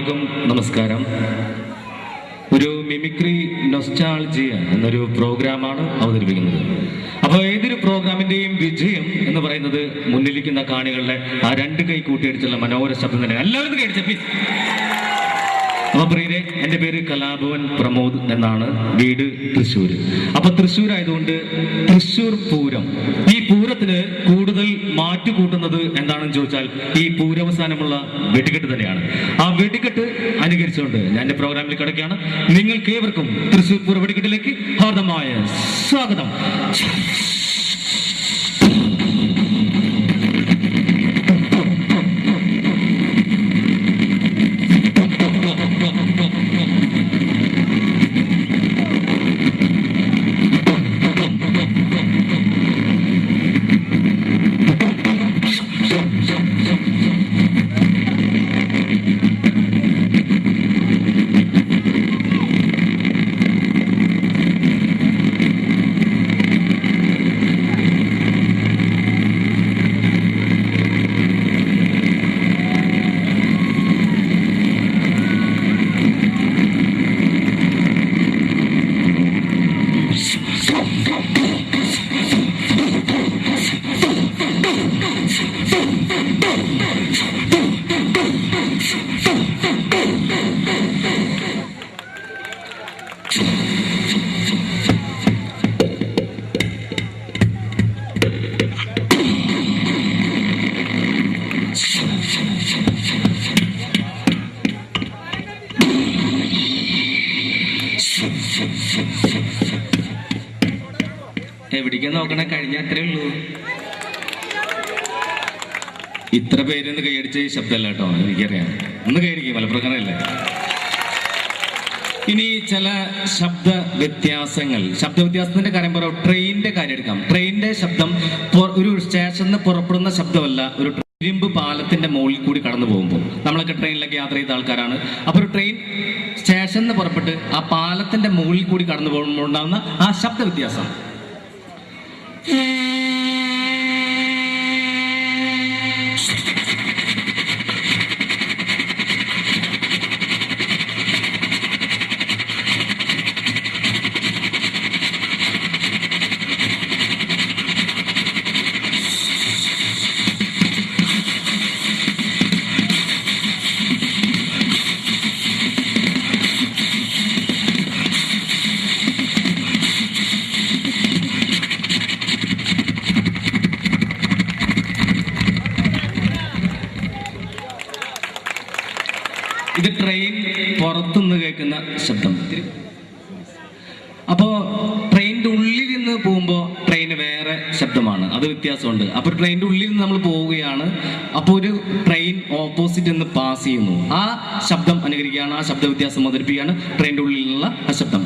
എല്ലാവർക്കും നമസ്കാരം. ഒരു മിമിക്രി നൊസ്റ്റാൾജിയ എന്നൊരു പ്രോഗ്രാമാണ് അവതരിപ്പിക്കുന്നത്. അപ്പോൾ ഏതൊരു പ്രോഗ്രാമിന്റെയും വിജയം എന്ന് പറയുന്നത് മുന്നിലിരിക്കുന്ന കാണികളുടെ ആ രണ്ട് കൈ കൂട്ടിയടിച്ചുള്ള മനോഹര ശബ്ദം തന്നെ. എല്ലാവരും കേട്ടിച്ച പ്ലീസ്. അപ്പൊ പ്രിയരെ, എൻ്റെ പേര് കലാഭവൻ പ്രമോദ് എന്നാണ്, വീട് തൃശ്ശൂർ. അപ്പൊ തൃശ്ശൂർ ആയതുകൊണ്ട് തൃശ്ശൂർ പൂരം, ഈ പൂരത്തിന് കൂടുതൽ മാറ്റുകൂട്ടുന്നത് എന്താണെന്ന് ചോദിച്ചാൽ ഈ പൂരവസാനമുള്ള വെടിക്കെട്ട് തന്നെയാണ്. ആ വെടിക്കെട്ട് അനുകരിച്ചുകൊണ്ട് ഞാൻ എൻ്റെ പ്രോഗ്രാമിൽ കിടക്കുകയാണ്. നിങ്ങൾക്ക് ഏവർക്കും തൃശ്ശൂർ പൂര വെടിക്കെട്ടിലേക്ക് ഹാർദമായ സ്വാഗതം. എവിടേക്കാ നോക്കണേ? കഴിഞ്ഞ അത്രേ ഉള്ളൂ. ഇത്ര പേരൊന്ന് കൈയടിച്ച ശബ്ദമല്ല കേട്ടോ, എനിക്കറിയാം. ഒന്ന് കൈയടിക്കും, മലപ്രകാരമല്ലേ. ഇനി ചില ശബ്ദ വ്യത്യാസത്തിന്റെ കാര്യം പറയാം. ട്രെയിനിന്റെ കാര്യം എടുക്കാം. ട്രെയിനിന്റെ ശബ്ദം ഒരു സ്റ്റേഷനിൽ നിന്ന് പുറപ്പെടുന്ന ശബ്ദമല്ല, ഒരു ഇരുമ്പ് പാലത്തിന്റെ മുകളിൽ കൂടി കടന്നു പോകുമ്പോൾ. നമ്മളൊക്കെ ട്രെയിനിലൊക്കെ യാത്ര ചെയ്ത ആൾക്കാരാണ്. അപ്പോൾ ഒരു ട്രെയിൻ സ്റ്റേഷനിൽ നിന്ന് പുറപ്പെട്ട് ആ പാലത്തിന്റെ മുകളിൽ കൂടി കടന്നു പോകുമ്പോൾ ഉണ്ടാകുന്ന ആ ശബ്ദ വ്യത്യാസം. ഇത് ട്രെയിൻ പുറത്തുനിന്ന് കേൾക്കുന്ന ശബ്ദം. അപ്പോൾ ട്രെയിനിന്റെ ഉള്ളിൽ നിന്ന് പോകുമ്പോൾ ട്രെയിന് വേറെ ശബ്ദമാണ്, അത് വ്യത്യാസമുണ്ട്. അപ്പോൾ ട്രെയിനിന്റെ ഉള്ളിൽ നിന്ന് നമ്മൾ പോവുകയാണ്. അപ്പോൾ ഒരു ട്രെയിൻ ഓപ്പോസിറ്റ് നിന്ന് പാസ് ചെയ്യുന്നു, ആ ശബ്ദം അനുകരിക്കുകയാണ്, ആ ശബ്ദ വ്യത്യാസം അവതരിപ്പിക്കുകയാണ് ട്രെയിനിന്റെ ഉള്ളിൽ നിന്നുള്ള ആ ശബ്ദം.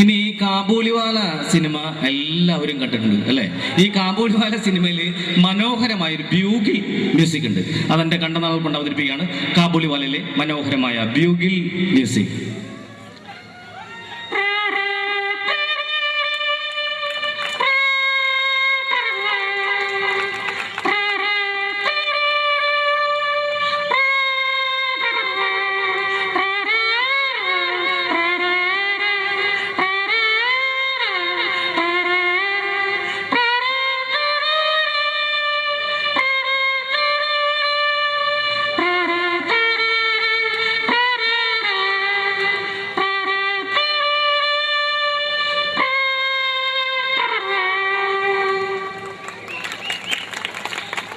ഇനി ഈ കാബൂളിവാല സിനിമ എല്ലാവരും കണ്ടിട്ടുണ്ട് അല്ലെ? ഈ കാബൂളിവാല സിനിമയിൽ മനോഹരമായ ഒരു ബ്യൂഗിൽ മ്യൂസിക് ഉണ്ട്. അതെന്റെ കണ്ട നാൾ കൊണ്ട് അവതരിപ്പിക്കുകയാണ്. കാബൂളിവാലയിലെ മനോഹരമായ ബ്യൂഗിൽ മ്യൂസിക്.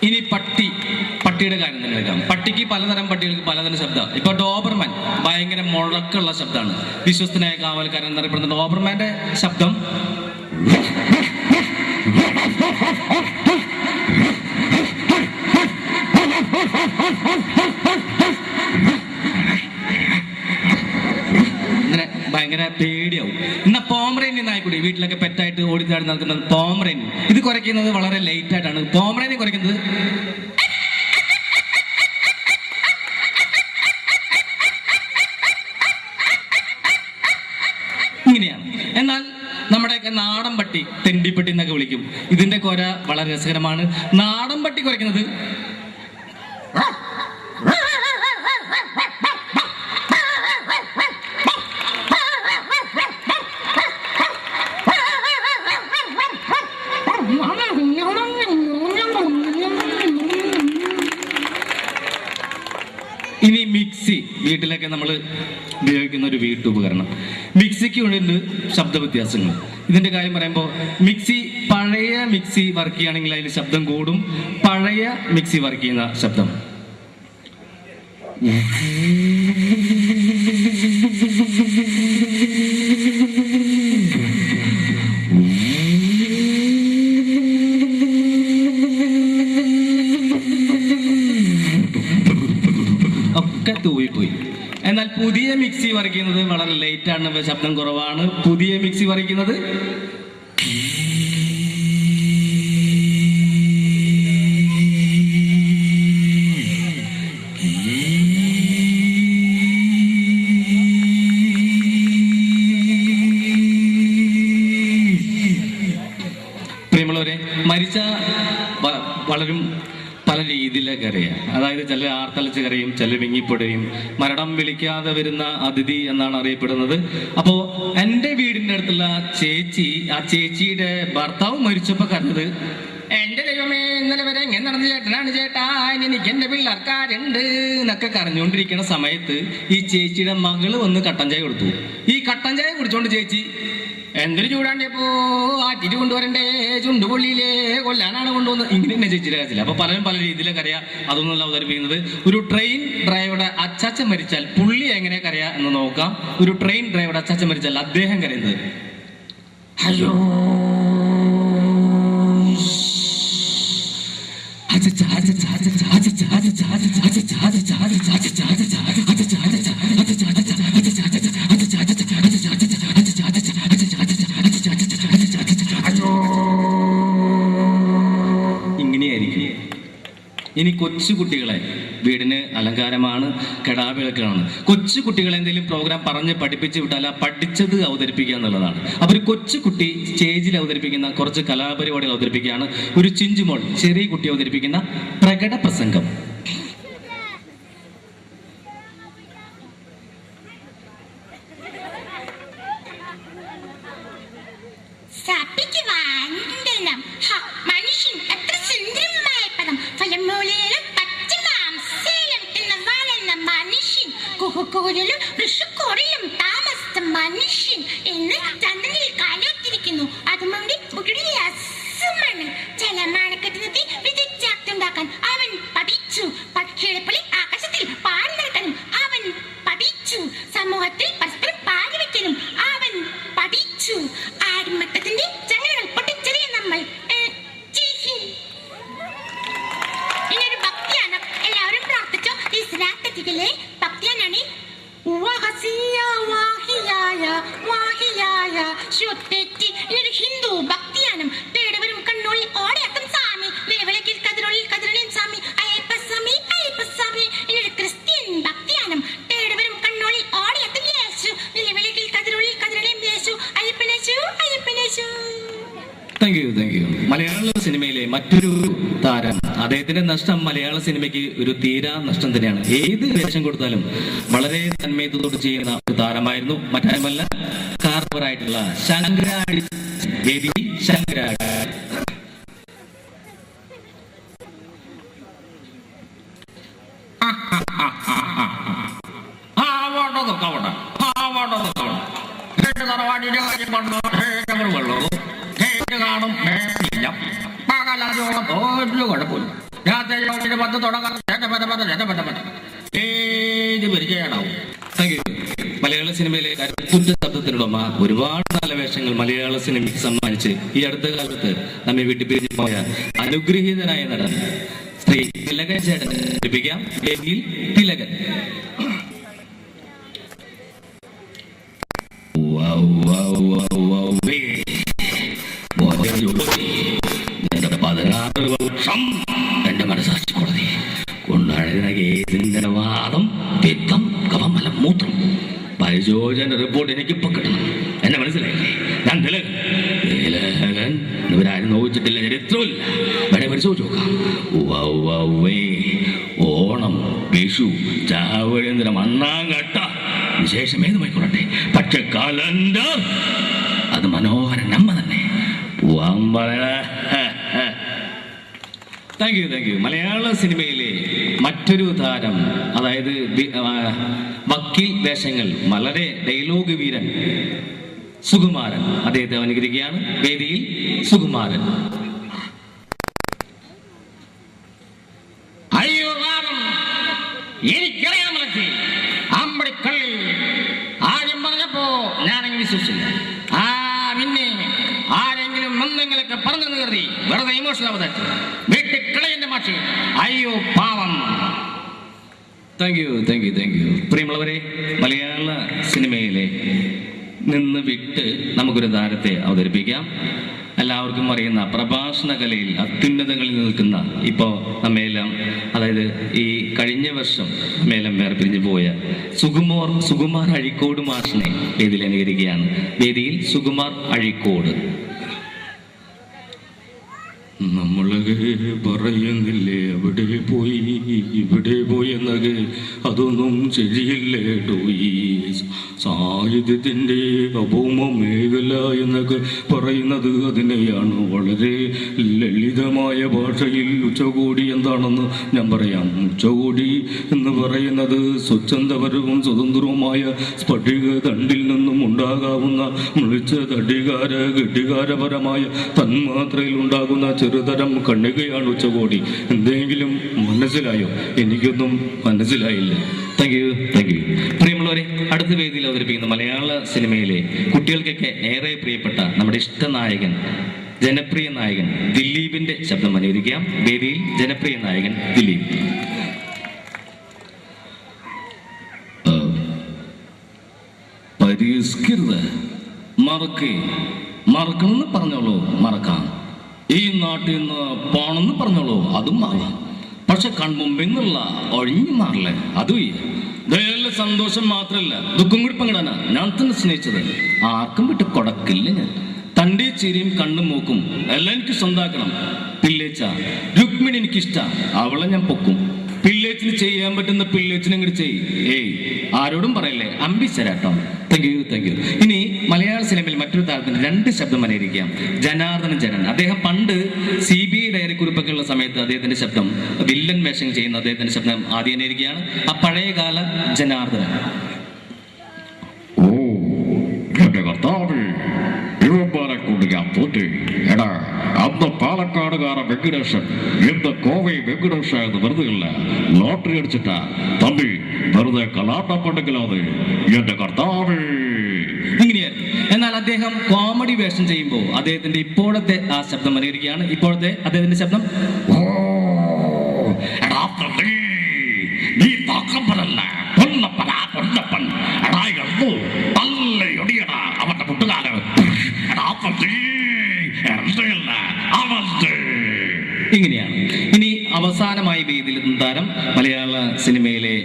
ഇനി പട്ടി പട്ടിയുടെ കാര്യം തന്നെ എടുക്കാം. പട്ടിക്ക് പലതരം പട്ടികൾക്ക് പലതരം ശബ്ദമാണ്. ഇപ്പൊ ഡോബർമാൻ ഭയങ്കര മുഴക്കമുള്ള ശബ്ദമാണ്. വിശ്വസ്തനായ കാവൽക്കാരൻ എന്നറിയപ്പെടുന്ന ഡോബർമാന്റെ ശബ്ദം ഇങ്ങനെ ഭയങ്കര പേടിയാവും. എന്നാ പോമറേനിയൻ നായ്ക്കുട്ടി വീട്ടിലൊക്കെ പെറ്റായിട്ട് ഓടിച്ചാടി നടക്കുന്നത് പോമറേനിയൻ. ഇത് കുറയ്ക്കുന്നത് വളരെ ലേറ്റ് ആയിട്ടാണ്. പോമറേനിയൻ കുറയ്ക്കുന്നത് ഇങ്ങനെയാണ്. എന്നാൽ നമ്മുടെയൊക്കെ നാടൻ പട്ടി തെണ്ടിപ്പട്ടി എന്നൊക്കെ വിളിക്കും. ഇതിന്റെ കൊര വളരെ രസകരമാണ്. നാടൻ പട്ടി കുറയ്ക്കുന്നത് ഇനി മിക്സി വീട്ടിലൊക്കെ നമ്മൾ ഉപയോഗിക്കുന്ന ഒരു വീട്ടുപകരണം. മിക്സിക്ക് ഉണ്ട് ശബ്ദ വ്യത്യാസങ്ങൾ. ഇതിന്റെ കാര്യം പറയുമ്പോൾ മിക്സി പഴയ മിക്സി വർക്ക് ചെയ്യുകയാണെങ്കിൽ അതിൽ ശബ്ദം കൂടും. പഴയ മിക്സി വർക്ക് ചെയ്യുന്ന ശബ്ദം ഒക്കെ തൂവിപ്പോയി. എന്നാൽ പുതിയ മിക്സി വരയ്ക്കുന്നത് വളരെ ലേറ്റ് ആണ്, ശബ്ദം കുറവാണ്. പുതിയ മിക്സി വരയ്ക്കുന്നത് പ്രിയമുള്ളവരെ, മരിച്ച വളരും പല രീതിയിലൊക്കെ അറിയാം. അതായത് ചില ആർത്തലച്ച് കരയും, ചില വിങ്ങിപ്പൊടയും. മരണം വിളിക്കാതെ വരുന്ന അതിഥി എന്നാണ് അറിയപ്പെടുന്നത്. അപ്പോ എൻ്റെ വീടിൻ്റെ അടുത്തുള്ള ചേച്ചി, ആ ചേച്ചിയുടെ ഭർത്താവ് മരിച്ചപ്പോ കരഞ്ഞത്, എന്റെ ദൈവമേ ഇന്നലെ വരെ എങ്ങനെ നടന്ന ചേട്ടനാണ് ചേട്ടാ, എനിക്ക് എന്റെ പിള്ളേർക്കാരുണ്ട് എന്നൊക്കെ കരഞ്ഞുകൊണ്ടിരിക്കുന്ന സമയത്ത് ഈ ചേച്ചിയുടെ മകള് വന്ന് കട്ടൻ ചായ കൊടുത്തു. ഈ കട്ടൻ ചായ കുടിച്ചോണ്ട് ചേച്ചി, എന്തൊരു ചൂടാണ്ടിയപ്പോ ആറ്റിട്ട് കൊണ്ടുവരണ്ടേ, ചുണ്ടുപൊള്ളിയിലേ കൊല്ലാനാണ് കൊണ്ടുവന്നത്, ഇങ്ങനെ തന്നെ ചേച്ചിയുടെ കാര്യത്തില്ല. അപ്പൊ പലരും പല രീതിയിലൊക്കെ അറിയാം. അതൊന്നുമല്ല അവതരിപ്പിക്കുന്നത്. ഒരു ട്രെയിൻ ഡ്രൈവറുടെ അച്ചാച്ചൻ മരിച്ചാൽ പുള്ളി എങ്ങനെ കരയാ എന്ന് നോക്കാം. ഒരു ട്രെയിൻ ഡ്രൈവറുടെ അച്ചാച്ചൻ മരിച്ചാൽ അദ്ദേഹം കരയുന്നത് അയ്യോ ഇങ്ങനെയായിരിക്കും. ഇനി കൊച്ചുകുട്ടികളെ, വീടിന് അലങ്കാരമാണ്, കെടാവിളക്കാണ്. കൊച്ചുകുട്ടികളെ എന്തെങ്കിലും പ്രോഗ്രാം പറഞ്ഞ് പഠിപ്പിച്ച് വിട്ടാൽ ആ പഠിച്ചത് അവതരിപ്പിക്കുക എന്നുള്ളതാണ്. അപ്പൊ ഒരു കൊച്ചുകുട്ടി സ്റ്റേജിൽ അവതരിപ്പിക്കുന്ന കുറച്ച് കലാപരിപാടികൾ അവതരിപ്പിക്കുകയാണ്. ഒരു ചിഞ്ചുമോൾ ചെറിയ കുട്ടി അവതരിപ്പിക്കുന്ന പ്രകട പ്രസംഗം. മനുഷ്യൻ എത്ര സുന്ദരമായ പദം, ഫലമൂലയിലും പച്ചമാംസയിലും തിന്ന് വളർന്ന മനുഷ്യൻ, കുഹുകൂരിലും ഋഷുക്കൂറിലും താമസിച്ച മനുഷ്യൻ എന്ന് ചന്ദ്രനിൽ കാലോത്തിരിക്കുന്നു. അതുകൊണ്ട് രസമാണ്. ജലമാണക്കെട്ടിനെത്തി വിദ്യുച്ഛക്തിയുണ്ടാക്കാൻ അവൻ പഠിച്ചു. പക്ഷികളെ പോലെ ആകാശത്തിൽ പാറി നടക്കാനും അവൻ പഠിച്ചു. സമൂഹത്തിൽ പരസ്പരം പാരി വയ്ക്കാനും അവൻ പഠിച്ചു. ആടുമട്ടത്തിന്റെ ചങ്ങലകൾ പൊട്ടിച്ചെറിയ നമ്മൾ ഇനിയൊരു ഭക്തിയാണ്. എല്ലാവരും പ്രാർത്ഥിച്ചോ. ഈ ശ്രാദ്ധത്തിലെ ഭക്തിയാനാണ് ഇതൊരു ഹിന്ദു ഭക്തിയാനം. തേടവരും കണ്ണുള്ളിൽ ഓടയാക്കും സ്വാമി, നിലവിളക്കിൽ കതിരൊള്ളിൽ കതിരണിയൻ സ്വാമി, അയ്യപ്പസ്വാമി അയ്യപ്പസ്വാമി. ഇതൊരു ക്രിസ്ത്യൻ ഭക്തിയാനം. തേടവരും കണ്ണുള്ളിൽ ഓടയാക്കും യേശു, നിലവിളക്കിൽ കതിരൊള്ളിൽ കതിരണിയൻ യേശു, അയ്യപ്പനേശു അയ്യപ്പനേശു. Thank you, thank you. Malayala സിനിമയിലെ മറ്റൊരു താരം, അദ്ദേഹത്തിന്റെ നഷ്ടം മലയാള സിനിമയ്ക്ക് ഒരു തീരാ നഷ്ടം തന്നെയാണ്. ഏത് വേഷം കൊടുത്താലും വളരെ തന്മയത്തോട് ചെയ്യുന്ന ഒരു താരമായിരുന്നു. മറ്റാരുമല്ല, കാർവറായിട്ടുള്ള ശങ്കരാടി ബേബി ശങ്കരാടി. കാണും, കുഴപ്പമില്ല. ഏത് പരിചയമാണാവും. Thank you. മലയാള സിനിമയിലെ കരുത്തുറ്റ ശബ്ദത്തിനുടമ ഒരുപാട് നല്ല വേഷങ്ങൾ മലയാള സിനിമയ്ക്ക് സമ്മാനിച്ച് ഈ അടുത്ത കാലത്ത് നമ്മെ വിട്ടുപിരിഞ്ഞു പോയ അനുഗ്രഹീതനായ നടൻ ശ്രീ തിലകൻ ചേട്ടൻ ലഭിക്കാം. വേദിയിൽ തിലകൻ. എന്റെ മനസ്സാക്ഷി കോടതി കൊണ്ടാഴുന്ന കേസിന്റെ വാദം പിത്തം കവമലം മൂത്രം പരിശോധന റിപ്പോർട്ട് എനിക്കിപ്പോ കിട്ടണം. എന്നെ മനസ്സിലായില്ലേ? ഞാൻ തിലകൻ. തിലകൻ ഇവരാരും നോക്കിച്ചിട്ടില്ല, ചരിത്രമില്ല. വേണേ പരിശോധിച്ച് നോക്കാം. ഓണം, വിഷു, ചാവഴേന്ദ്രം, അണ്ണാങ്കട്ട വിശേഷം ഏതുമായിക്കൊള്ളട്ടെ, പക്ഷെ കലണ്ടർ അത് മനോഹര നമ്മ തന്നെ. Thank you, thank you. Malayala സിനിമയിലെ മറ്റൊരു താരം, അതായത് വക്കീൽ വേഷങ്ങൾ വളരെ ഡയലോഗ് വീരൻ സുകുമാരൻ, അദ്ദേഹത്തെ അനുകരിക്കുകയാണ്. വേദിയിൽ സുകുമാരൻ. അയ്യോ വാദം എനിക്കറിയാൻ പറ്റി. അമ്പടിക്കള്ളി ആദ്യം പറഞ്ഞപ്പോ ഞാനെങ്കിലും വിശ്വസിച്ചില്ല. പിന്നെ ആരെങ്കിലും എന്തെങ്കിലൊക്കെ പറഞ്ഞെന്ന് കരുതി വെറുതെ ഇമോഷണൽ അവതരിച്ചു വീട്ടിക്കളയെന്റെ മാഷി. അയ്യോ പാവം. Thank you, thank you, thank U. പ്രിയമുള്ളവരെ, മലയാള സിനിമയിലെ നിന്ന് വിട്ട് നമുക്കൊരു താരത്തെ അവതരിപ്പിക്കാം. എല്ലാവർക്കും അറിയുന്ന പ്രഭാഷണ കലയിൽ അത്യുന്നതങ്ങളിൽ നിൽക്കുന്ന, ഇപ്പോൾ നമ്മയെല്ലാം, അതായത് ഈ കഴിഞ്ഞ വർഷം നമ്മയെല്ലാം വേർപിരിഞ്ഞു പോയ സുകുമാർ അഴീക്കോട് മാഷിനെ വേദിയിൽ അനുകരിക്കുകയാണ്. വേദിയിൽ സുകുമാർ അഴീക്കോട്. നമ്മളൊക്കെ പറയുന്നില്ലേ അവിടെ പോയി ഇവിടെ പോയി എന്നൊക്കെ, അതൊന്നും ശരിയല്ലേട്ടോ. ഈ സാഹിത്യത്തിൻ്റെ അഭൗമ മേഖല എന്നൊക്കെ പറയുന്നത് അതിനെയാണ്. വളരെ ലളിതമായ ഭാഷയിൽ ഉച്ചകോടി എന്താണെന്ന് ഞാൻ പറയാം. ഉച്ചകോടി എന്ന് പറയുന്നത് സ്വച്ഛന്തപരവും സ്വതന്ത്രവുമായ സ്ഫടിക തണ്ടിൽ നിന്നും ഉണ്ടാകാവുന്ന മിളിച്ച ഘടികാരപരമായ തന്മാത്രയിൽ ഉണ്ടാകുന്ന ചെറുതരം കണ്ണികയാണ് ഉച്ചകോടി. എന്തെങ്കിലും മനസ്സിലായോ? എനിക്കൊന്നും മനസ്സിലായില്ല. Thank you, thank U. പ്രിയമുള്ളവരെ, അടുത്ത വേദിയിൽ അവതരിപ്പിക്കുന്ന മലയാള സിനിമയിലെ കുട്ടികൾക്കൊക്കെ ഏറെ പ്രിയപ്പെട്ട നമ്മുടെ ഇഷ്ടനായകൻ, ജനപ്രിയ നായകൻ ദിലീപിന്റെ ശബ്ദം അനുകരിക്കാം. വേദിയിൽ ജനപ്രിയ നായകൻ ദിലീപ്. പരിഷ്കൃത മറക്കണമെന്ന് പറഞ്ഞോളൂ, മറക്കാം. ഈ നാട്ടിൽ നിന്ന് പോണെന്ന് പറഞ്ഞോളൂ, അതും മാറാം. പക്ഷെ കൺമുമ്പിൽ നിന്നുള്ള ഒഴിഞ്ഞു മാറില്ലേ, അതും ദയല്ല. സന്തോഷം മാത്രമല്ല, ദുഃഖം കൂടി പങ്കിടാനാ ഞാൻ തന്നെ സ്നേഹിച്ചത്. ആർക്കും വിട്ട് കൊടക്കില്ല ഞാൻ. തൻ്റെ ചിരിയും കണ്ണും മൂക്കും എല്ലാം എനിക്ക് സ്വന്താക്കണം. പിള്ളേച്ച രുക്മിണി എനിക്കിഷ്ട, അവളെ ഞാൻ പൊക്കും. പിള്ളേച്ചിന് ചെയ്യാൻ പറ്റുന്ന പിള്ളേച്ചിനെ ഇങ്ങോട്ട് ചെയ്യ്. ആരോടും പറയല്ലേ, അമ്പിച്ചരാട്ടോ. Thank you, thank you. ഇനി മലയാള സിനിമയിൽ മറ്റൊരു താരത്തിന് രണ്ട് ശബ്ദം അനുകരിക്കാം. ജനാർദ്ദനൻ ജനൻ. അദ്ദേഹം പണ്ട് CBI ഡയറി കുറിപ്പൊക്കെയുള്ള സമയത്ത് അദ്ദേഹത്തിന്റെ ശബ്ദം, വില്ലൻ വേഷം ചെയ്യുന്ന അദ്ദേഹത്തിന്റെ ശബ്ദം ആദ്യം അനുകരിക്കുകയാണ്. ആ പഴയകാല ജനാർദ്ദനൻ. ഓ എന്റെ കർത്താവ്, ഇവന്മാരെ കൊണ്ട് ഞാൻ തോറ്റി. എടാ, അന്ന് പാലക്കാടുകാരൻ വെങ്കടേശൻ ഇന്ന് കോവൈ വെങ്കടേശ എന്ന് വെറുതെ ഇല്ല, ലോട്ടറി അടിച്ചിട്ടാ തമ്പി, വെറുതെ കലാട്ടപ്പെട്ടെങ്കിലാണ്. എന്റെ കർത്താവ്. ഇങ്ങനെയായിരുന്നു. എന്നാൽ അദ്ദേഹം കോമഡി വേഷം ചെയ്യുമ്പോൾ അദ്ദേഹത്തിന്റെ ഇപ്പോഴത്തെ ആ ശബ്ദം അനുകരിക്കുകയാണ്. ഇപ്പോഴത്തെ അദ്ദേഹത്തിന്റെ ശബ്ദം. ഓ എടാ തമ്പി, നീ താക്കപ്പനല്ല, പൊന്നപ്പനാ പൊന്നപ്പൻ. എടാ എള്ളു നല്ല ഒടിയടാ അവന്റെ മുട്ടുകാലം. എടാ തമ്പി, എന്തല്ല അവന്റെ. ഇങ്ങനെയാണ്. ഇനി അവസാനമായി വേദിയിലെത്തുന്ന താരം മലയാള സിനിമയിലെ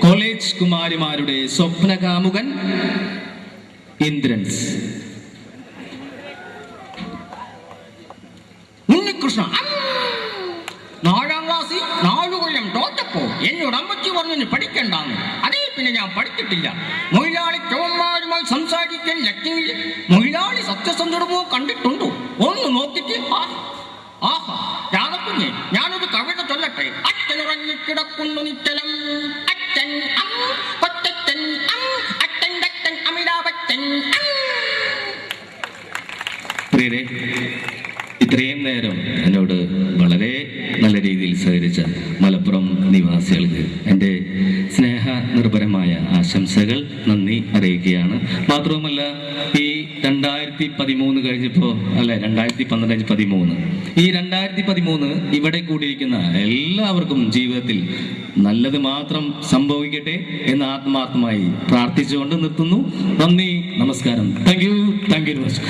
കോളേജ് കുമാരിമാരുടെ സ്വപ്നകാമുകൻ ഇന്ദ്രൻസ്. ഉണ്ണികൃഷ്ണ 4ാം ക്ലാസ്സിൽ 4 കൊല്ലം തോറ്റപ്പോ എന്നോട് അമ്മച്ചി പറഞ്ഞു പഠിക്കണ്ടെന്ന്. അതേ പിന്നെ ഞാൻ പഠിച്ചിട്ടില്ല. മൊയിലാളി ചവന്മാരുമായി സംസാരിക്കാൻ ലക്ഷ്മിയിൽ മൊയിലാളി സത്യസന്ധമോ കണ്ടിട്ടുണ്ടോ? ഒന്ന് നോക്കിട്ട് ആഹാ രാധക്കുഞ്ഞെ, ഞാനൊരു കവിത ചൊല്ലട്ടെ. അച്ഛനുറങ്ങിക്കിടക്കുന്നു നിശ്ചലം, അച്ഛൻ കൊച്ചച്ഛൻ അച്ഛൻ അച്ഛൻ അമിതാഭച്ചൻ. പ്രിയരെ, ഇത്രയും നേരം എന്നോട് വളരെ നല്ല നല്ല രീതിയിൽ സഹകരിച്ച മലപ്പുറം നിവാസികൾക്ക് എൻ്റെ സ്നേഹ നിർഭരമായ ആശംസകൾ നന്ദി അറിയിക്കുകയാണ്. മാത്രവുമല്ല ഈ 2013 കഴിഞ്ഞപ്പോൾ 2013 ഈ 2013 ഇവിടെ കൂടിയിരിക്കുന്ന എല്ലാവർക്കും ജീവിതത്തിൽ നല്ലത് മാത്രം സംഭവിക്കട്ടെ എന്ന് ആത്മാർത്ഥമായി പ്രാർത്ഥിച്ചുകൊണ്ട് നിർത്തുന്നു. നന്ദി, നമസ്കാരം. Thank you very much.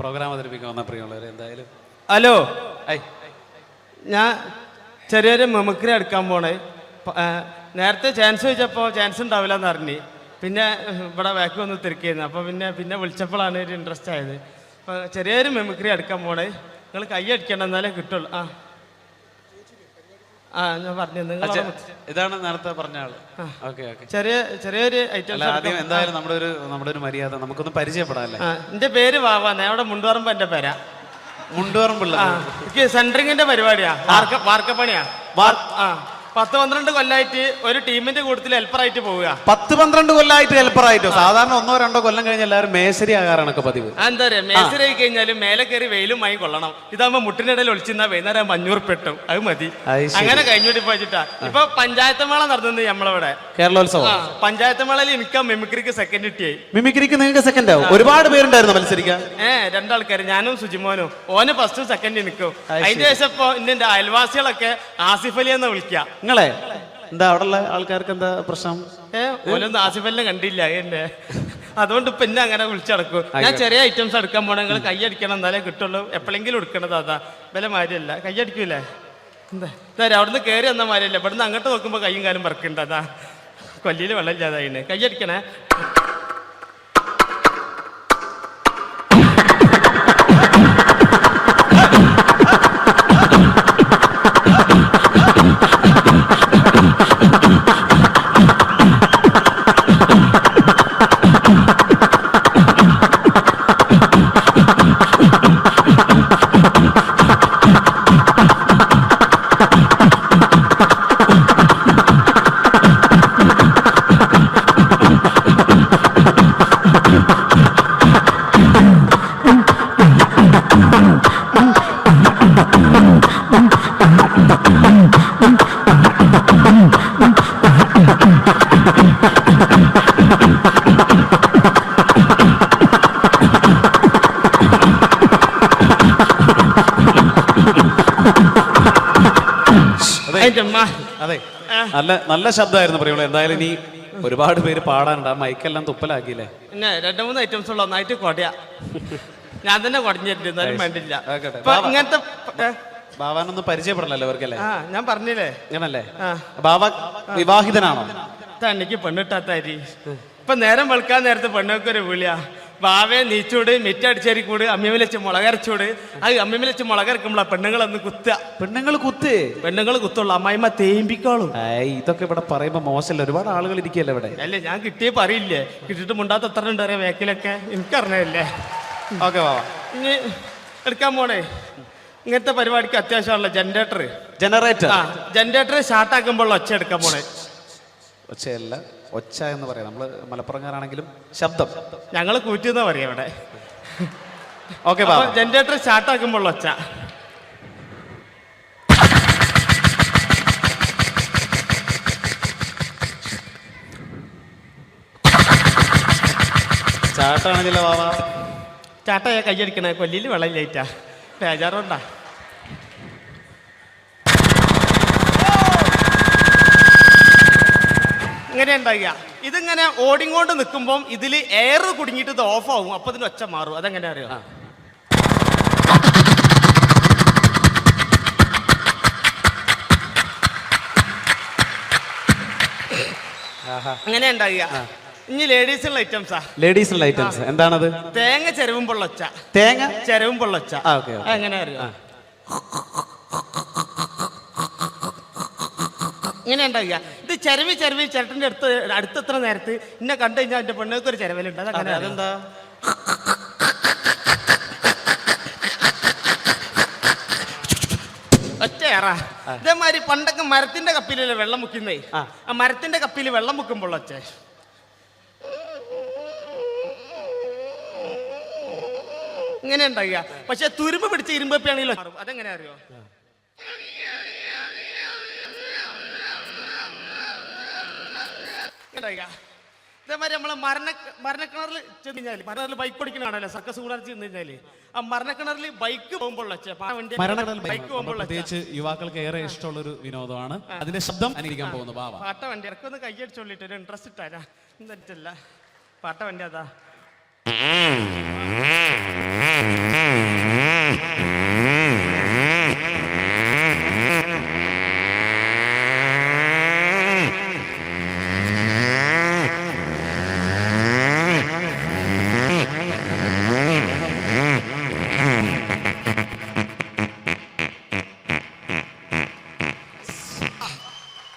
Program അവതരിപ്പിക്കാൻ വന്ന പ്രിയമുള്ളവർ എന്തായാലും ഹലോ, ഞാൻ ചെറിയൊരു മിമിക്രി എടുക്കാൻ പോണേ. നേരത്തെ ചാൻസ് ചോദിച്ചപ്പോൾ ചാൻസ് ഉണ്ടാവില്ല എന്ന് അറിഞ്ഞ് പിന്നെ ഇവിടെ ബാക്ക് വന്ന് തിരക്കിയിരുന്നു. അപ്പോൾ പിന്നെ വിളിച്ചപ്പോഴാണ് ഒരു ഇൻട്രസ്റ്റ് ആയത്. അപ്പോൾ ചെറിയൊരു മിമിക്രി എടുക്കാൻ പോണേ. നിങ്ങൾ കൈ അടിക്കണം എന്നാലേ കിട്ടുള്ളൂ. ഞാൻ പറഞ്ഞു നിങ്ങൾ ഇതാണ് നേരത്തെ പറഞ്ഞ ആള്. ഓക്കെ ഓക്കെ, ചെറിയൊരു ഐറ്റം. ആദ്യം എന്തായാലും നമ്മുടെ ഒരു മര്യാദ നമുക്കൊന്ന് പരിചയപ്പെടാല്ലേ. എൻ്റെ പേര് വാവാന്ന്. അവിടെ മുണ്ടുപറമ്പ് എൻ്റെ പേരാ. മുണ്ടുപറമ്പുള്ള എനിക്ക് സെൻട്രിങ്ങിന്റെ പരിപാടിയാ, വാർക്കപ്പണിയാ. 10-12 കൊല്ലായിട്ട് ഒരു ടീമിന്റെ കൂട്ടത്തിൽ ഹെൽപ്പറായിട്ട് പോവുക. 10-12 കൊല്ലമായിട്ട് ഹെൽപ്പറായിട്ടോ? സാധാരണ 1-2 കൊല്ലം കഴിഞ്ഞ് എല്ലാവരും മേശരി ആകാറാണൊക്കെ പതിവ്. എന്താ പറയാ, മേശരി ആയി കഴിഞ്ഞാലും മേലെ കയറി വെയിലും വാങ്ങി കൊള്ളണം. ഇതാകുമ്പോ മുട്ടിനിടയിൽ ഒളിച്ചിരുന്ന വൈകുന്നേരം 500 പെട്ടും, അത് മതി. അങ്ങനെ കഴിഞ്ഞോട്ട് പോയിട്ടാ ഇപ്പൊ പഞ്ചായത്ത് മേള നടന്നത് നമ്മളവിടെ കേരളോത്സവം. പഞ്ചായത്ത് മേളയിൽ എനിക്ക് മിമിക്രിക്ക് സെക്കൻഡ് കിട്ടിയായി. മിമിക്രിക്ക് നിങ്ങൾക്ക് സെക്കൻഡ് ആവും? ഒരുപാട് പേരുണ്ടായിരുന്നു മത്സരിക്കാൻ? 2 ആൾക്കാർ, ഞാനും സുജിമോനും. ഓന് ഫസ്റ്റ് സെക്കൻഡ് നിൽക്കും. അതിന്റെ ശേഷം ഇപ്പൊ എന്റെ അയൽവാസികളൊക്കെ ആസിഫ് അലി എന്ന് വിളിക്കുക. നിങ്ങളെ എന്താ അവിടെയുള്ള ആൾക്കാർക്ക് എന്താ പ്രശ്നം? ഓനൊന്നും ആസിഫ് അലിനെ കണ്ടില്ല എന്നെ, അതുകൊണ്ട് ഇപ്പൊ എന്നെ അങ്ങനെ വിളിച്ചടക്കും. ഞാൻ ചെറിയ ഐറ്റംസ് എടുക്കാൻ പോണേ. നിങ്ങൾ കൈ അടിക്കണം എന്നാലേ കിട്ടുള്ളൂ. എപ്പോഴെങ്കിലും എടുക്കണത് അതാ, വില മാരിയല്ല. കൈ അടിക്കൂലേ? എന്താ അവിടുന്ന് കയറി വന്ന മാരിയല്ല. ഇവിടുന്ന് അങ്ങോട്ട് നോക്കുമ്പോ കൈയും കാലും പറക്കുന്നുണ്ട്. അതാ കൊല്ലിയിൽ വെള്ളം ഇല്ലാതായിന്. കൈ അടിക്കണേ. അതെ, നല്ല ശബ്ദമായിരുന്നു പ്രിയമുള്ള. എന്തായാലും ഇനി ഒരുപാട് പേര് പാടാനുണ്ട്. ആ മൈക്കെല്ലാം തുപ്പലാക്കിയില്ലേ? പിന്നെ 2-3 ഐറ്റംസ് ഉള്ള ഒന്നായിട്ട് കൊടയാ. ഞാൻ തന്നെ കുടഞ്ഞിരുന്നാലും വേണ്ടില്ല. ഇങ്ങനത്തെ ബാവാനൊന്നും പരിചയപ്പെടണല്ലോ ഇവർക്കല്ലേ? ഞാൻ പറഞ്ഞില്ലേ അങ്ങനല്ലേ? ബാവ വിവാഹിതനാണോ? തന്നിക്ക് പെണ്ണിട്ടാത്താരി. ഇപ്പൊ നേരം വെളുക്കാൻ നേരത്തെ പെണ്ണൊക്കെ വിളിയാ. ബാവേ നീച്ചൂട്, മിറ്റടിച്ചേരി കൂട്, അമ്മിമലച്ച് മുളകരച്ചൂട്. അത് അമ്മിമലച്ച് മുളകരക്കുമ്പോളാ പെണ്ണുങ്ങളൊന്ന് കുത്തുക. പെണ്ണുങ്ങൾ കുത്തുള്ളൂ, അമ്മായിമ്മ തേമ്പിക്കോളും. ഇതൊക്കെ ഇവിടെ പറയുമ്പോ മോശമല്ല. ഒരുപാട് ആളുകൾ ഇരിക്കുകയല്ലേ ഇവിടെ? അല്ലേ, ഞാൻ കിട്ടിയേ പറയില്ലേ. കിട്ടിയിട്ട് മുണ്ടാത്ത എത്ര ഉണ്ട് അറിയാം വേക്കിലൊക്കെ. എനിക്കറിഞ്ഞല്ലേ. ഓക്കെ ബാവ, ഇനി എടുക്കാൻ പോണേ. ഇങ്ങനത്തെ പരിപാടിക്ക് അത്യാവശ്യമുള്ള ജനറേറ്റർ സ്റ്റാർട്ടാക്കുമ്പോൾ ഒച്ച എടുക്കാൻ പോണേ. ഒച്ചയല്ല, ഒച്ച എന്ന് പറയാം. നമ്മള് മലപ്പുറംകാരാണെങ്കിലും ശബ്ദം ഞങ്ങൾ കൂറ്റുന്ന പറയാം ഇവിടെ. ഓക്കെ, ജനറേറ്റർ സ്റ്റാർട്ടാക്കുമ്പോൾ ഒച്ച. ചാട്ടാണെങ്കിലോ ബാവ? ചാട്ടയാ കയ്യടിക്കണേ. കൊല്ലിയിൽ വെള്ളം ലേറ്റാ, ബേജാറുണ്ടാ. ഇങ്ങനെ ഉണ്ടാകുക. ഇതിങ്ങനെ ഓടിങ്ങോണ്ട് നിൽക്കുമ്പോൾ ഇതിൽ എയർ കുടുങ്ങിയിട്ട് ഇത് ഓഫ് ആവും. അപ്പൊ ഇതിന് ഒച്ച മാറും. അതെങ്ങനെ അറിയാം? അങ്ങനെ ഉണ്ടാകുക. ഇനി ലേഡീസുള്ള ഐറ്റംസാ. ലേഡീസിനുള്ള ഐറ്റംസ് എന്താണത്? തേങ്ങ ചെരവുമ്പോൾ ഒച്ച. തേങ്ങ ചെരവുമ്പോൾ ഒച്ച. ഓക്കെ. എങ്ങനെ അറിയോ? ഇങ്ങനെ ഉണ്ടാവുക. ഇത് ചെരവി ചേട്ടൻ്റെ അടുത്തെത്ര നേരത്ത് ഇന്നെ കണ്ടു കഴിഞ്ഞാൽ എൻ്റെ പെണ്ണുങ്ങൾക്ക് ഒരു ചെരവലുണ്ട്. അതങ്ങനെ അതെന്താ? ഒറ്റയേറ. ഇതേമാതിരി പണ്ടൊക്കെ മരത്തിന്റെ കപ്പിലല്ലേ വെള്ളം മുക്കുന്നേ. ആ മരത്തിന്റെ കപ്പിൽ വെള്ളം മുക്കുമ്പോൾ ഒച്ച ഇങ്ങനെ ഉണ്ടാവുക. പക്ഷെ തുരുമ്പ് പിടിച്ച് ഇരുമ്പപ്പിയാണെങ്കിലോ അതെങ്ങനെ അറിയോ? ഇതേമാതിരി നമ്മളെ മരണക്കിണറിൽ ചെന്ന് കഴിഞ്ഞാൽ മരണക്കിണറിൽ ബൈക്ക് ഓടിക്കണാണല്ലോ സർക്കസ് കൂടാൻ ചെന്ന് കഴിഞ്ഞാല് ആ മരണക്കിണറിൽ ബൈക്ക് പോകുമ്പോൾ ബൈക്ക് പോകുമ്പോൾ പ്രത്യേകിച്ച് യുവാക്കൾക്ക് ഏറെ ഇഷ്ടമുള്ള ഒരു വിനോദമാണ്. അതിന്റെ ശബ്ദം അനുകരിക്കാൻ പോകുന്നു ബാബ. പാട്ട വണ്ടി ഇറക്കൊന്ന് കൈയടിച്ചോളിട്ട് ഒരു ഇൻട്രസ്റ്റ് ഇട്ടാരാ എന്നിട്ടല്ല പാട്ട വണ്ടി അതാ.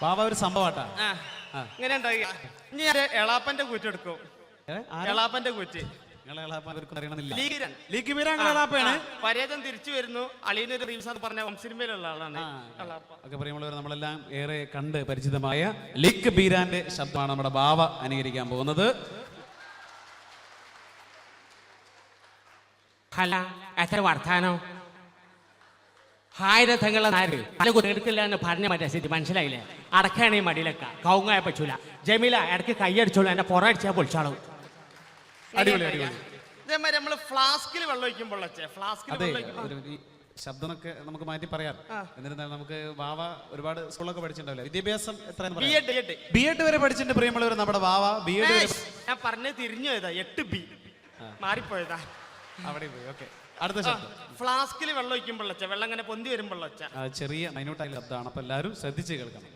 ബാബ ഒരു സംഭവട്ടാ. ഇങ്ങനെ ഉണ്ടാവുക. ഇനി ഞാൻ എളാപ്പന്റെ കൂറ്റ് എടുക്കും. എളാപ്പന്റെ കൂറ്റ് പരേതം തിരിച്ചു വരുന്നു. അളിയനൊരു റീൽസ് എന്ന് പറഞ്ഞ സിനിമയിലുള്ള ആളാണ്. ഒക്കെ പറയുമ്പോൾ നമ്മളെല്ലാം ഏറെ കണ്ട് പരിചിതമായ ലിക്ക് ബീരാന്റെ ശബ്ദമാണ് നമ്മുടെ ബാവ അനുകരിക്കാൻ പോകുന്നത്. അല്ല എത്ര വർത്താനോ ആയിരത്തങ്ങളെ നാര് തല എടുക്കില്ല എന്ന് പറഞ്ഞ മറ്റേ സ്ഥിതി മനസ്സിലായില്ലേ? അടക്കാണ് ഈ മടിയിലൊക്കെ കൗങ്ങായ പറ്റൂല. ജമീല ഇടയ്ക്ക് കൈയടിച്ചോളൂ, എന്റെ പുറടിച്ചാൽ പൊളിച്ചാളും. അടിപൊളി അടിപൊളി. ഇതേമാതിരി നമ്മള് ഫ്ലാസ്കിൽ വെള്ളം ഒഴിക്കുമ്പോൾ ശബ്ദമൊക്കെ നമുക്ക് മാറ്റി പറയാം. എന്നിരുന്നാലും നമുക്ക് വാവ ഒരുപാട് സ്കൂളൊക്കെ പഠിച്ചിട്ടുണ്ടാവില്ല. വിദ്യാഭ്യാസം എത്ര? B.Ed വരെ പഠിച്ചിട്ടുണ്ട് പ്രിയമുള്ളവർ. നമ്മുടെ വാവ B.Ed ഞാൻ പറഞ്ഞത് തിരിഞ്ഞു പോയതാ. 8B മാറിപ്പോയതാ. അവിടെ പോയി. ഓക്കെ, അടുത്ത ശബ്ദം. ഫ്ലാസ്കിൽ വെള്ളം ഒഴിക്കുമ്പോൾ വെള്ളം ഇങ്ങനെ പൊന്തി വരുമ്പോൾ ചെറിയ മൈന്യൂട്ടായ ശബ്ദമാണ്. അപ്പൊ എല്ലാവരും ശ്രദ്ധിച്ച് കേൾക്കണം.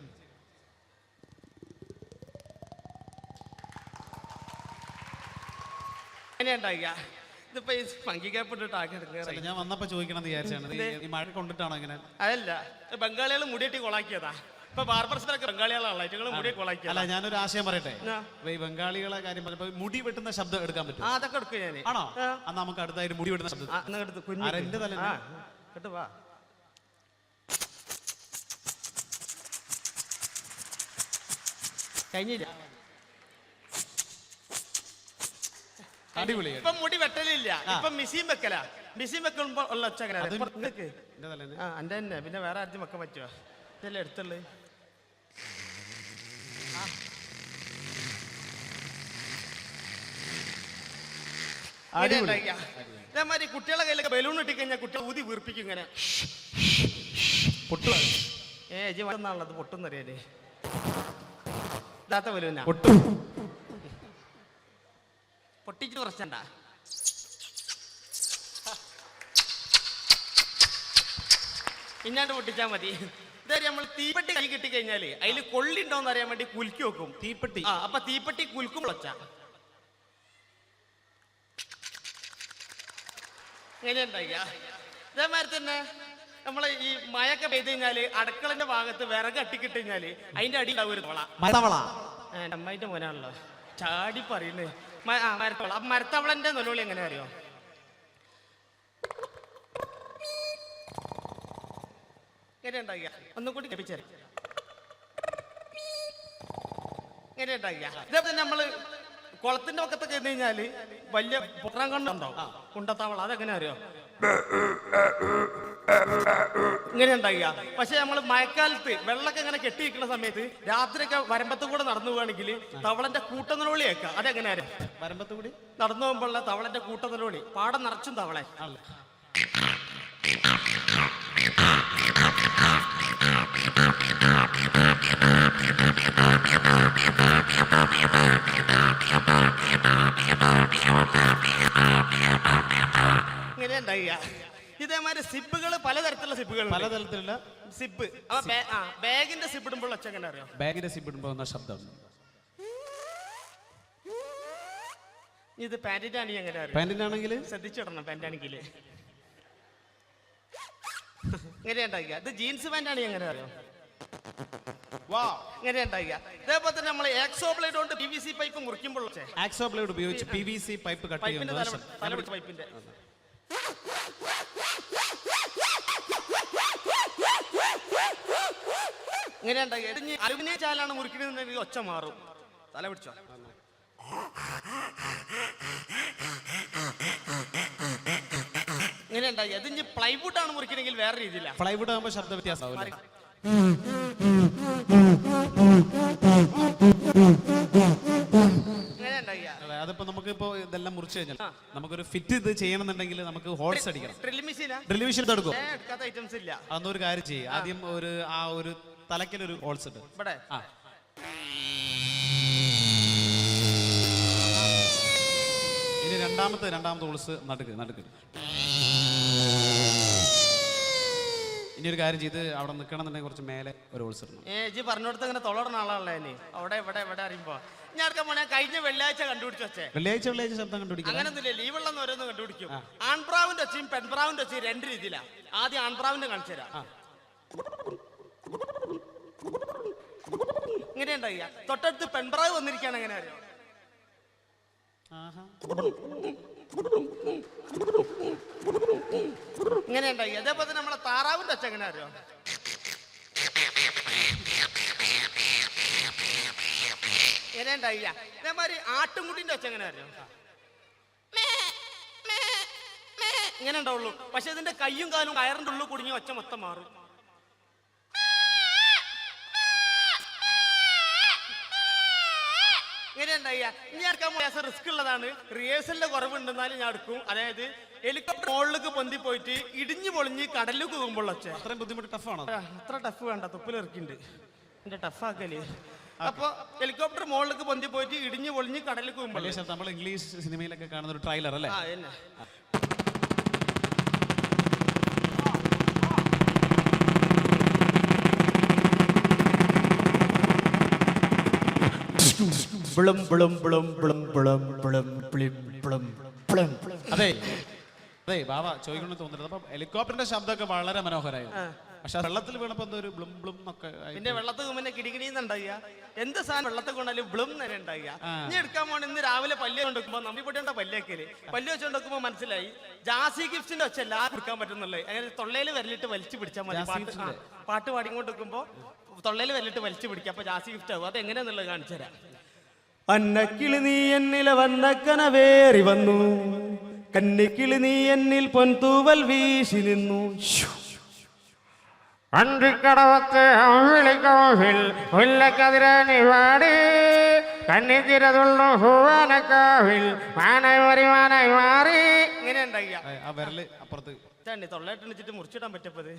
ഇതിപ്പോ ഈ പങ്കിക്കപ്പെട്ടിട്ട് ആക്കി ഞാൻ വന്നപ്പോ ചോദിക്കണം എന്ന് വിചാരിച്ചാണ്. ഈ മഴ കൊണ്ടിട്ടാണോ ഇങ്ങനെ? അതല്ല, ബംഗാളികൾ മുടിയിട്ട് കൊളാക്കിയതാ. ഇപ്പൊ ബാർബർസിനൊക്കെ ബംഗാളികളാണ് മുടി കൊളാക്കിയ. അല്ല, ഞാനൊരു ആശയം പറയട്ടെ. ഈ ബംഗാളികളെ കാര്യം പറഞ്ഞപ്പോ മുടി വെട്ടുന്ന ശബ്ദം എടുക്കാൻ പറ്റും? അതൊക്കെ എടുക്കും ഞാൻ. ആണോ? അന്ന് നമുക്ക് അടുത്തായിട്ട് മുടി വെട്ടുന്ന ശബ്ദം എന്റെ തല കേട്ടോ. വാ കഴിഞ്ഞില്ല. അടിപൊളി. ഇപ്പൊ മുടി വെട്ടലില്ല, ഇപ്പൊ മിഷീൻ വെക്കലാ. മിഷീൻ വെക്കുമ്പോ ഉള്ള ഒച്ച എന്റെ തന്നെ. പിന്നെ വേറെ ആദ്യം വെക്കാൻ പറ്റുമോ? ഇതല്ലേ എടുത്തുള്ളു. ഇതേമാതിരി കുട്ടികളെ കയ്യിലൊക്കെ ബലൂൺ ഇട്ടിക്കഴിഞ്ഞാൽ കുട്ടികൾ ഊതി വീർപ്പിക്കും ഇങ്ങനെ. പൊട്ടു. വന്നാണത് പൊട്ടുന്നറിയാലേ. ഇതാത്ത ബലൂനാ. പൊട്ടിച്ച് കുറച്ചണ്ട. ഇന്നാണ്ട് പൊട്ടിച്ചാ മതി. ഇതാ നമ്മൾ തീപ്പെട്ടി കൈ കിട്ടി കഴിഞ്ഞാല് അതിൽ കൊള്ളി ഉണ്ടോന്ന് അറിയാൻ വേണ്ടി കുലുക്കി വെക്കും. തീപ്പെട്ടി. അപ്പൊ തീപ്പെട്ടി കുലുക്കും പൊളച്ച എങ്ങനെയുണ്ടായി. ഇതേമാതിരി തന്നെ നമ്മള് ഈ മഴയൊക്കെ പെയ്ത് കഴിഞ്ഞാല് അടുക്കളന്റെ ഭാഗത്ത് വിറക് അട്ടിക്കിട്ട് കഴിഞ്ഞാല് അതിന്റെ അടി ഉണ്ടാവും ഒരു തവള. അമ്മായിന്റെ മോനാണല്ലോ ചാടി പറയുന്നേ. മരത്തവള. മരത്തവളന്റെ നൊലോളി എങ്ങനെ അറിയോ? എങ്ങനെ ഉണ്ടാകുക? ഒന്നും കൂടി ലഭിച്ചേ. എങ്ങനെ ഉണ്ടാകുക? ഇതേപോലെ നമ്മള് കുളത്തിന്റെ പക്കത്തൊക്കെ ചെന്ന് കഴിഞ്ഞാല് വലിയ പുറം കണ്ണുണ്ടാവും. കുണ്ടത്തവള. അതെങ്ങനെ അറിയോ? ഇങ്ങനെ ഉണ്ടാകുക. പക്ഷെ നമ്മൾ മഴക്കാലത്ത് വെള്ളമൊക്കെ ഇങ്ങനെ കെട്ടി വെക്കുന്ന സമയത്ത് രാത്രിയൊക്കെ വരമ്പത്ത് കൂടെ നടന്നു പോവുകയാണെങ്കിൽ തവളന്റെ കൂട്ടനിലോളി കേൾക്കാം. അതെങ്ങനെ അറിയാം? വരമ്പത്ത് കൂടി നടന്നു പോകുമ്പോഴുള്ള തവളന്റെ കൂട്ടനിലോളി. പാടം നിറച്ചും തവളെ. ഇങ്ങനെ ഉണ്ടാകുക. ഇതേമാതിരി സിബുകൾ പലതരത്തിലുള്ള സിബ്. ബാഗിന്റെ സിബ് ഇടുമ്പോൾ ഒച്ച എങ്ങനെ അറിയാം? ബാഗിന്റെ സിബ് ഇടുമ്പോൾ ശബ്ദം ഇത് പാന്റിന്റെ ആണെങ്കിൽ എങ്ങനെ അറിയാം? പാന്റിന്റെ ആണെങ്കിൽ ശ്രദ്ധിച്ചിടണം. പാന്റ് ആണെങ്കിൽ ഇങ്ങനെ ഉണ്ടാക്കുക. ഇത് ജീൻസ് പാന്റ് ആണെങ്കിൽ എങ്ങനെ അറിയാം? ഇങ്ങനെ ഉണ്ടാക്കുക. ഇതേപോലെ തന്നെ നമ്മൾ എക്സോ ബ്ലേഡ് കൊണ്ട് PVC പൈപ്പ് മുറിക്കുമ്പോൾ ആക്സോ ബ്ലേഡ് ഉപയോഗിച്ച് PVC പൈപ്പ് കട്ട് പൈപ്പിന്റെ ചെയ്യുന്നത് തലപിടിച്ച പൈപ്പിന്റെ ഇങ്ങനെ ഉണ്ടാക്കുക. ഇത് അലുമിനിയം ചാലാണ് മുറിക്കണമെന്നുണ്ടെങ്കിൽ ഒച്ച മാറും. തല പിടിച്ചോ. ഇങ്ങനെ ഉണ്ടാക്കുക. ഇത് ഇനി പ്ലൈവുഡ് ആണ് മുറിക്കണമെങ്കിൽ വേറെ രീതിയിലാണ്. പ്ലൈവുഡ് ആകുമ്പോൾ ശബ്ദ വ്യത്യാസം അതിപ്പോ നമുക്കിപ്പോ ഇതെല്ലാം മുറിച്ചു കഴിഞ്ഞാൽ നമുക്കൊരു ഫിറ്റ് ഇത് ചെയ്യണമെന്നുണ്ടെങ്കിൽ നമുക്ക് ഹോൾസ് അടിക്കണം. ഡ്രിൽ മെഷീൻ എടുക്കും. എടുക്കാത്ത ഐറ്റംസ് ഇല്ല. അതൊരു കാര്യം ചെയ്യും. ആദ്യം ഒരു തലക്കിലൊരു ഹോൾസ് ഉണ്ട് ഇവിടെ. ഇനി രണ്ടാമത്തെ ഹോൾസ് നടുക്ക്. ഇനി ഒരു കാര്യം ചെയ്ത് അവിടെ നിൽക്കണമെന്നുണ്ടെങ്കിൽ കുറച്ച് മേലെ ഒരു ഹോൾസ് ഇടണം. ജി പറഞ്ഞോടത്ത് ഇങ്ങനെ തൊളർന്ന ആളാണല്ലോ എന്നെ. അവിടെ ഇവിടെ അറിയുമ്പോ ഞാൻ മോനെ കഴിഞ്ഞ വെള്ളിയാഴ്ച കണ്ടുപിടിച്ചു വെച്ചേ. വെള്ളിയാഴ്ച ശബ്ദം കണ്ടുപിടിക്കും. അങ്ങനൊന്നുമില്ല. ലീവുള്ള ഓരോന്ന് കണ്ടുപിടിക്കും. ആൺപ്രാവിന്റെ ഒച്ചയും പെൺപ്രാവിന്റെ ഒച്ചയും രണ്ട് രീതിയിലാണ്. ആദ്യം ആൺപ്രാവിന്റെ കാണിച്ചു തരാം. ഇങ്ങനെ ഉണ്ടായി. തൊട്ടടുത്ത് പെൺപ്രാവ് വന്നിരിക്കുകയാണ്. എങ്ങനെ അറിയാം? ഇങ്ങനെ ഉണ്ടായി. അതേപോലെ നമ്മളെ താറാവിന്റെ ഒച്ച എങ്ങനെ അറിയാം? ഇങ്ങനെ ഉണ്ടായില്ല. അതേമാതിരി ആട്ടുംകുട്ടിന്റെ ഒച്ച എങ്ങനെ അറിയാം? ഇങ്ങനെ ഉണ്ടാവുള്ളൂ. പക്ഷെ ഇതിന്റെ കയ്യും കാലും കയറിന്റെ ഉള്ളിൽ കുടുങ്ങി ഒച്ച മൊത്തം മാറും. ഇങ്ങനെ ഉണ്ടായില്ല. ഇനി എടുക്കാൻ റിസ്ക് ഉള്ളതാണ്. റിഹേഴ്സലിന്റെ കുറവുണ്ടെന്നാലും ഞാൻ എടുക്കും. അതായത് ഹെലികോപ്റ്റർ മുകളിലേക്ക് പൊന്തി പോയിട്ട് ഇടിഞ്ഞു പൊളിഞ്ഞ് കടലിലേക്ക് പോകുമ്പോൾ ഒച്ച. അത്രയും ബുദ്ധിമുട്ട് ടഫാണോ? അത്ര ടഫ് വേണ്ട. തുപ്പിലിറക്കിണ്ട് എന്റെ ടഫാക്കല്. അപ്പൊ ഹെലികോപ്റ്റർ മുകളിലേക്ക് പൊന്തി പോയിട്ട് ഇടിഞ്ഞു പൊളിഞ്ഞ് കടലിലേക്ക് പോകുമ്പോൾ നമ്മൾ ഇംഗ്ലീഷ് സിനിമയിലൊക്കെ കാണുന്ന ഒരു ട്രെയിലർ അല്ലേ? അതെ ബാബ ചോദിക്കണമെന്ന് തോന്നുന്നത്. അപ്പൊ ഹെലികോപ്റ്ററിന്റെ ശബ്ദമൊക്കെ വളരെ മനോഹരമായിരുന്നു. പക്ഷെ വെള്ളത്തിൽ വീണപ്പോ എന്തോ ഒരു ബ്ലും ബ്ലും എന്നൊക്കെ. പിന്നെ വെള്ളത്തിൽ മുന്നേ കിടികിടിന്നുണ്ടാവുക. എന്ത് സാധനം വെള്ളത്തിൽ കൊണ്ടാലും ബ്ലും തന്നെ ഉണ്ടാവുക. ഇനി എടുക്കാൻ പോകണം. ഇന്ന് രാവിലെ പല്ല് കൊണ്ടുവെക്കുമ്പോ നമ്മി പൊട്ടിയുണ്ട പല്ലേക്കല് പല്ല് വെച്ചുകൊണ്ടുവെക്കുമ്പോ മനസ്സിലായി ജാസി ഗിഫ്റ്റിന്റെ ഒച്ച എല്ലാവർക്കും കൊടുക്കാൻ പറ്റുന്നുള്ളത്. അങ്ങനെ തൊള്ളയിൽ വരലിട്ട് വലിച്ചു പിടിച്ചാൽ മതി. പാട്ട് പാടിക്കൊണ്ട് വെക്കുമ്പോ തൊള്ളയിൽ വരലിട്ട് വലിച്ചു പിടിക്കുക. അപ്പൊ ജാസി ഗിഫ്റ്റ് ആവും. അത് എങ്ങനെയാന്നുള്ളത് കാണിച്ചു തരാം. അന്നക്കിളി നീ എന്നില വന്നക്കനവേറി വന്നു, കന്നിക്കിളി നീ എന്നിൽ പൊൻതൂവൽ വീശി നിന്നു. അന്തിക്കടവത്തെ അവിളിക്കോവിൽ മുല്ലക്കതിരണി പാടി കന്നിത്തിരതുള്ളു ഹൂവാനക്കാവിൽ മാനായി മാറി. ഇങ്ങനെ ഉണ്ടായില്ല. ആ വിരല് അപ്പുറത്ത് തൊള്ളായിട്ട് മുറിച്ചിടാൻ പറ്റപ്പത്.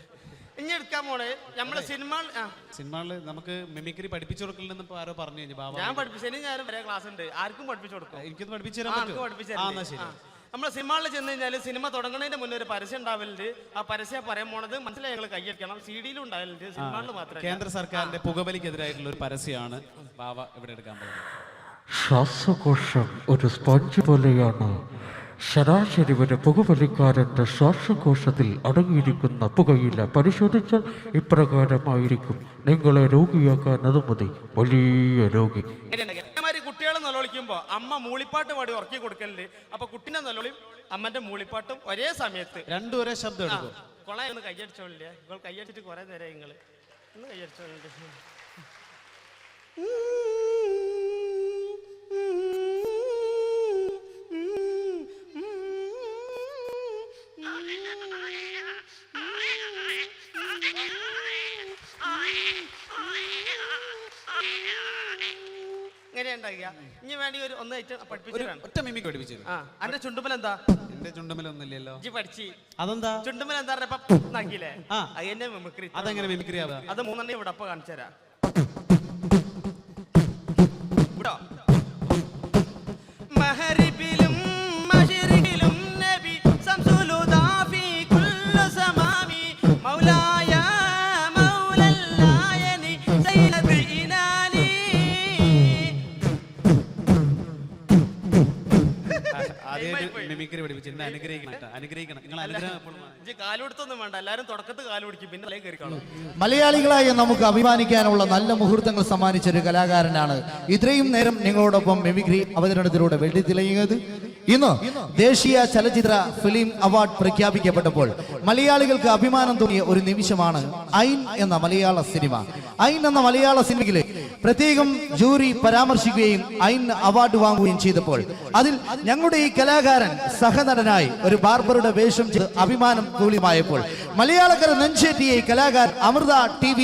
ഇനി എടുക്കാൻ പോണേ നമ്മളെ സിനിമകളിൽ നമുക്ക് മിമിക്രി പഠിപ്പിച്ചു കൊടുക്കലെന്ന് ഇപ്പൊ ആരോ പറഞ്ഞു കഴിഞ്ഞു. ഞാൻ പഠിപ്പിച്ചു. ഞാനും വരെ ക്ലാസ് ഉണ്ട്. ആർക്കും പഠിപ്പിച്ചു കൊടുക്കും. എനിക്കൊന്ന് പഠിപ്പിച്ചു തരാൻ. നമ്മളെ സിനിമകളിൽ ചെന്ന് കഴിഞ്ഞാൽ സിനിമ തുടങ്ങുന്നതിന്റെ മുന്നേ ഒരു പരസ്യം ഉണ്ടാവലുണ്ട്. ആ പരസ്യം പറയാൻ പോണത് മനസ്സിലായി ഞങ്ങൾ കൈയടിക്കണം. CD-ലും ഉണ്ടാവലുണ്ട്. സിനിമകളിൽ മാത്രമേ. കേന്ദ്ര സർക്കാരിന്റെ പുകവലിക്കെതിരായിട്ടുള്ള ഒരു പരസ്യമാണ് ബാവ ഇവിടെ എടുക്കാൻ പോകുന്നത്. ശ്വാസകോശം ഒരു സ്പോഞ്ച് പോലെയാണ്. ശരാശരി ഒരു പുകവലിക്കാരന്റെ ശ്വാസകോശത്തിൽ അടങ്ങിയിരിക്കുന്ന പുകയില പരിശോധിച്ചാൽ ഇപ്രകാരമായിരിക്കും. നിങ്ങളെ രോഗിയാക്കാൻ അത് മതി. വലിയ രോഗി. കുട്ടികളെ നിലവിളിക്കുമ്പോ അമ്മ മൂളിപ്പാട്ട് പാടി ഉറക്കി കൊടുക്കലുണ്ട്. അപ്പൊ കുട്ടിന്റെ നിലവിളിയും അമ്മന്റെ മൂളിപ്പാട്ടും ഒരേ സമയത്ത് രണ്ടും ഒരേ ശബ്ദം എടുക്കും. കൊളായി ഒന്ന് കയ്യടിച്ചോളില്ലേ? നിങ്ങൾ കയ്യടിച്ചിട്ട് കുറെ നേരം നിങ്ങള് ഒന്ന് കയ്യടിച്ചോളുണ്ട്. ഇനി വേണ്ടി ഒരു ഒന്ന് ഒറ്റ മിമിക് പഠിപ്പിച്ചു. അന്റെ ചുണ്ടുമൽ എന്താ? എന്റെ ചുണ്ടുമലൊന്നുമില്ലല്ലോ. പഠിച്ചു. അതെന്താ? ചുണ്ടുമൽ എന്താ നാക്കില്ലേ? അതെന്നെ മിമിക്രി. അതെങ്ങനെ മിമിക്രി ആവുക? അത് മൂന്നെണ്ണം ഇവിടെ അപ്പൊ കാണിച്ചു തരാം. മഹരിബിലും മശരിബിലും നബി സംസുലുദാ ഫീ കുല്ലി സമാമി മൗലായ മൗലല്ലായനി സയ്യിദ് ഇനാനി. ആദ്യമായിട്ട് മിമിക്രി പഠിപ്പിച്ച് എന്നെ അനുഗ്രഹിക്കണം കേട്ടോ. അനുഗ്രഹിക്കണം. നിങ്ങൾ അനുഗ്രഹം എപ്പോഴും വേണം. ഇജ്ജ് കാലുകൊടുത്തൊന്നും വേണ്ട, എല്ലാരും തുടക്കത്ത് കാല് പിടിക്കും, പിന്നെ തലേ കയറിക്കാണും. മലയാളികളായ നമുക്ക് അഭിമാനിക്കാനുള്ള നല്ല മുഹൂർത്തങ്ങൾ സമ്മാനിച്ച ഒരു കലാകാരനാണ് ഇത്രയും നേരം നിങ്ങളോടൊപ്പം മിമിക്രി അവതരണത്തിലൂടെ വെള്ളി തിളങ്ങിയത്. ഇന്ന് ദേശീയ ചലച്ചിത്ര ഫിലിം അവാർഡ് പ്രഖ്യാപിക്കപ്പെട്ടപ്പോൾ മലയാളികൾക്ക് അഭിമാനം തോന്നിയ ഒരു നിമിഷമാണ് ഐൻ എന്ന മലയാള സിനിമ. ഐൻ എന്ന മലയാള സിനിമയിലെ പ്രത്യേകം ജൂറി പരാമർശിക്കുകയും ഐൻ അവാർഡ് വാങ്ങുകയും ചെയ്തപ്പോൾ അതിൽ ഞങ്ങളുടെ ഈ കലാകാരൻ സഹനടനായി ഒരു ബാർബറുടെ വേഷം ചെയ്ത് അഭിമാനം തൂലിയമായപ്പോൾ മലയാളക്കര നെഞ്ചേറ്റിയ ഈ കലാകാരൻ അമൃത TV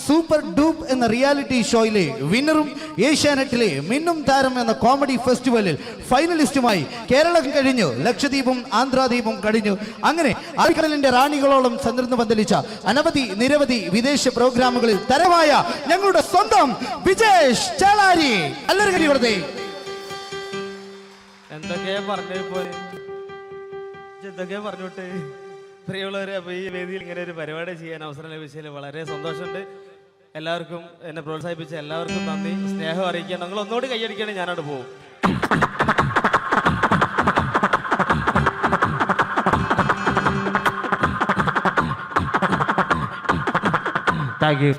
സൂപ്പർ ഡൂപ്പ് എന്ന റിയാലിറ്റി ഷോയിലെ വിന്നറും ഏഷ്യാനെറ്റിലെ മിന്നും താരം എന്ന കോമഡി ഫെസ്റ്റിവലിൽ ഫൈനലിസ്റ്റുമായി കേരളം കഴിഞ്ഞു, ലക്ഷദ്വീപും ആന്ധ്രാദ്വീപും കഴിഞ്ഞു. അങ്ങനെ ആഴ്ക്കടലിന്റെ റാണികളോളം ചന്ദ്രന് പന്തലിച്ച അനവധി നിരവധി വിദേശ പ്രോഗ്രാമുകളിൽ തരമായ ഞങ്ങളുടെ സ്വന്തം വിജേഷ് ചേളാരി. എല്ലാവരും കരി കൊടുത്തേ. എന്തൊക്കെയാ പറഞ്ഞത് പോലെ എന്തൊക്കെയാ പറഞ്ഞോട്ടെ. പ്രിയമുള്ളവരെ, അപ്പോൾ ഈ വേദിയിൽ ഇങ്ങനെ ഒരു പരിപാടി ചെയ്യാൻ അവസരം ലഭിച്ചതിൽ വളരെ സന്തോഷമുണ്ട്. എല്ലാവർക്കും എന്നെ പ്രോത്സാഹിപ്പിച്ച എല്ലാവർക്കും നന്ദി, സ്നേഹം അറിയിക്കാൻ. നിങ്ങൾ ഒന്നുകൂടി കൈയടിക്കുകയാണെങ്കിൽ ഞാനവിടെ പോകും. Thank you.